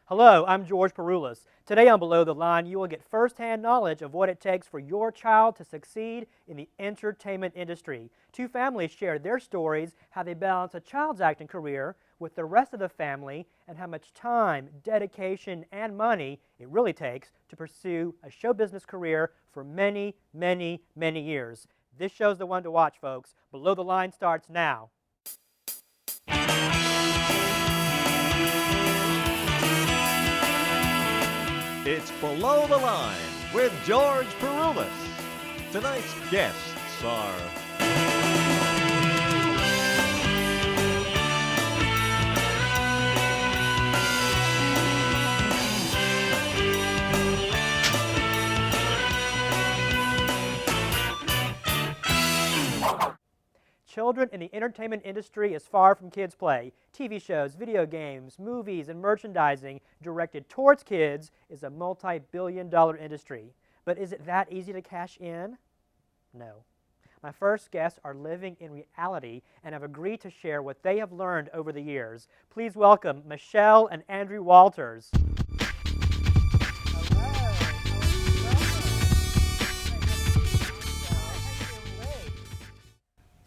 Hello, I'm George Peroulas. Today on Below the Line, you will get first-hand knowledge of what it takes for your child to succeed in the entertainment industry. Two families share their stories, how they balance a child's acting career with the rest of the family, and how much time, dedication, and money it really takes to pursue a show business career for many, many, many years. This show's the one to watch, folks. Below the Line starts now. It's Below the Line with George Peroulas. Tonight's guests are Children in the entertainment industry is far from kids' play. TV shows, video games, movies, and merchandising directed towards kids is a multi-billion-dollar industry. But is it that easy to cash in? No. My first guests are living in reality and have agreed to share what they have learned over the years. Please welcome Michelle and Andrew Walters.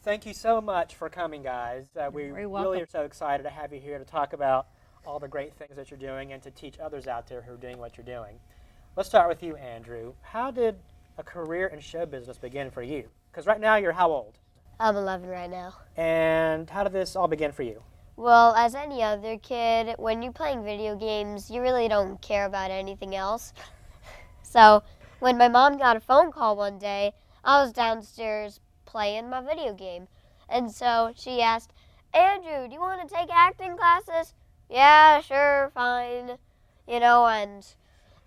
Thank you so much for coming, guys. We really are so excited to have you here to talk about all the great things that you're doing and to teach others out there who are doing what you're doing. Let's start with you, Andrew. How did a career in show business begin for you? Because right now you're how old? I'm 11 right now. And how did this all begin for you? Well, as any other kid, when you're playing video games, you really don't care about anything else. So when my mom got a phone call one day, I was downstairs playing my video game. And so she asked, Andrew, do you want to take acting classes? Yeah, sure, fine. You know, and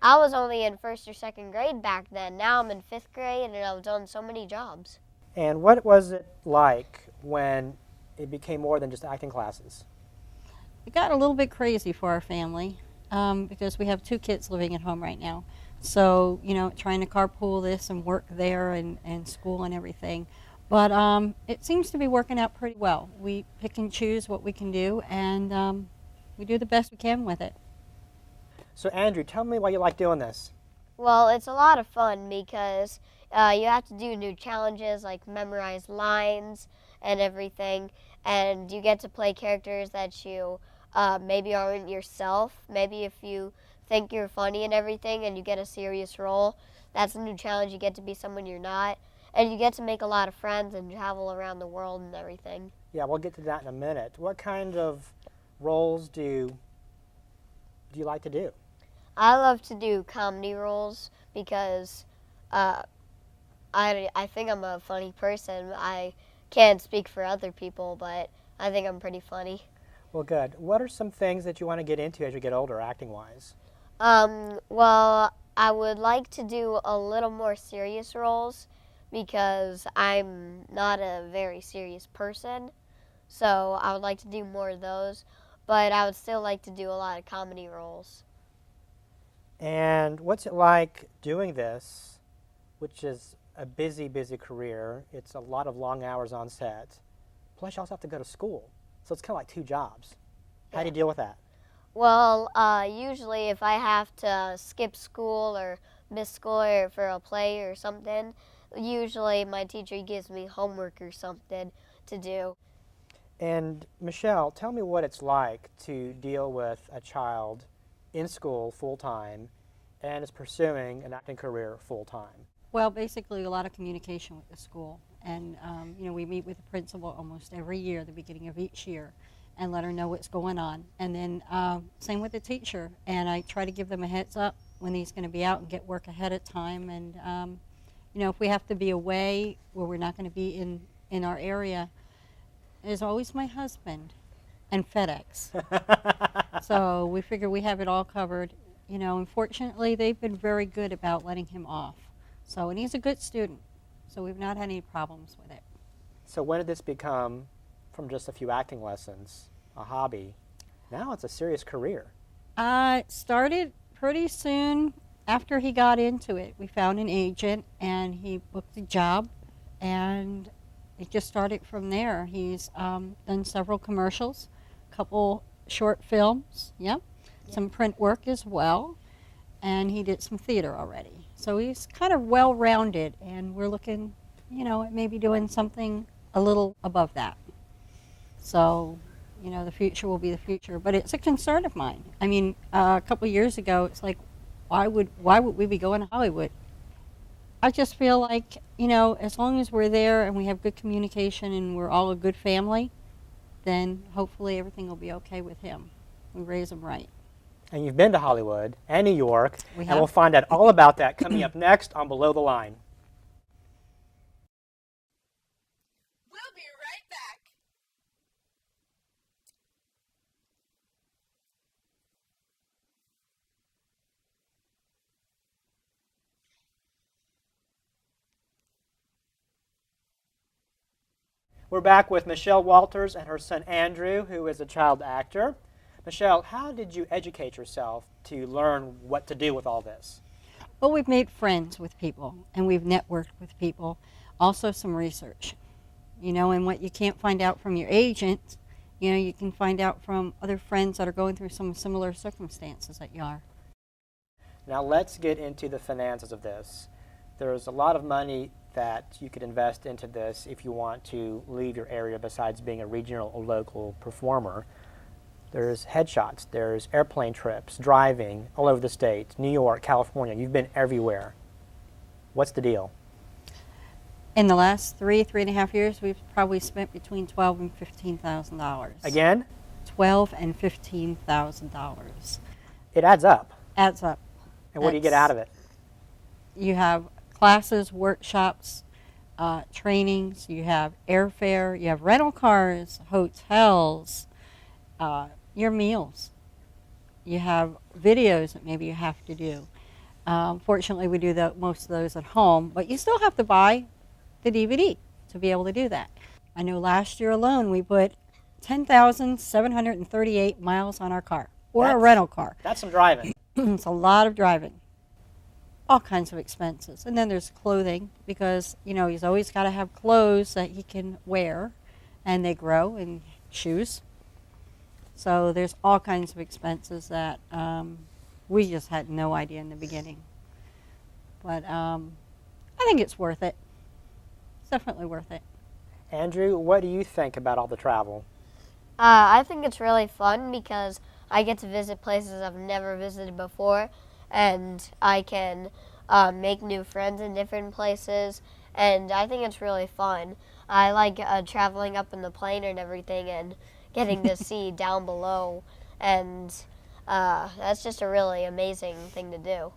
I was only in first or second grade back then. Now I'm in fifth grade and I've done so many jobs. And what was it like when it became more than just acting classes? It got a little bit crazy for our family because we have two kids living at home right now. So, you know, trying to carpool this and work there and school and everything. But it seems to be working out pretty well. We pick and choose what we can do, and we do the best we can with it. So Andrew, tell me why you like doing this. Well, it's a lot of fun because you have to do new challenges like memorize lines and everything, and you get to play characters that you maybe aren't yourself. Maybe if you think you're funny and everything and you get a serious role, that's a new challenge. You get to be someone you're not. And you get to make a lot of friends and travel around the world and everything. Yeah, we'll get to that in a minute. What kind of roles do you like to do? I love to do comedy roles because I think I'm a funny person. I can't speak for other people, but I think I'm pretty funny. Well, good. What are some things that you want to get into as you get older, acting-wise? Well, I would like to do a little more serious roles, because I'm not a very serious person, so I would like to do more of those, but I would still like to do a lot of comedy roles. And what's it like doing this, which is a busy, busy career? It's a lot of long hours on set, plus you also have to go to school, so it's kind of like two jobs. How do you deal with that? Well, usually if I have to skip school or miss school or for a play or something, usually my teacher gives me homework or something to do. And Michelle, tell me what it's like to deal with a child in school full-time and is pursuing an acting career full-time. Well, basically a lot of communication with the school. And, you know, we meet with the principal almost every year, at the beginning of each year, and let her know what's going on. And then same with the teacher. And I try to give them a heads up when he's going to be out and get work ahead of time. And you know, if we have to be away where we're not going to be in our area, there's always my husband and FedEx. So we figure we have it all covered. You know, unfortunately, they've been very good about letting him off. So, and he's a good student, so we've not had any problems with it. So when did this become, from just a few acting lessons, a hobby? Now it's a serious career. It started pretty soon. After he got into it, we found an agent and he booked a job, and it just started from there. He's done several commercials, a couple short films, some print work as well, and he did some theater already. So he's kind of well-rounded, and we're looking, at maybe doing something a little above that. So, the future will be the future, but it's a concern of mine. I mean, a couple of years ago, it's like, why would we be going to Hollywood? I just feel like, as long as we're there and we have good communication and we're all a good family, then hopefully everything will be okay with him. We raise him right. And you've been to Hollywood and New York, We and have. we'll find out all about that coming up next on Below the Line. We'll be right back. We're back with Michelle Walters and her son Andrew, who is a child actor. Michelle, how did you educate yourself to learn what to do with all this? Well, we've made friends with people, and we've networked with people. Also some research, and what you can't find out from your agent, you can find out from other friends that are going through some similar circumstances that you are. Now let's get into the finances of this. There's a lot of money that you could invest into this if you want to leave your area besides being a regional or local performer. There's headshots, there's airplane trips, driving all over the state, New York, California. You've been everywhere. What's the deal? In the last 3.5 years, we've probably spent between $12,000 and $15,000. Again? $12,000 and $15,000. It adds up. Adds up. And what do you get out of it? You have classes, workshops, trainings, you have airfare, you have rental cars, hotels, your meals. You have videos that maybe you have to do. Fortunately, we do most of those at home, but you still have to buy the DVD to be able to do that. I know last year alone we put 10,738 miles on our car, or a rental car. That's some driving. It's a lot of driving. All kinds of expenses. And then there's clothing, because, he's always got to have clothes that he can wear, and they grow, and shoes. So there's all kinds of expenses that we just had no idea in the beginning. But I think it's worth it. It's definitely worth it. Andrew, what do you think about all the travel? I think it's really fun because I get to visit places I've never visited before, and I can make new friends in different places, and I think it's really fun. I like traveling up in the plane and everything and getting to see down below, and that's just a really amazing thing to do.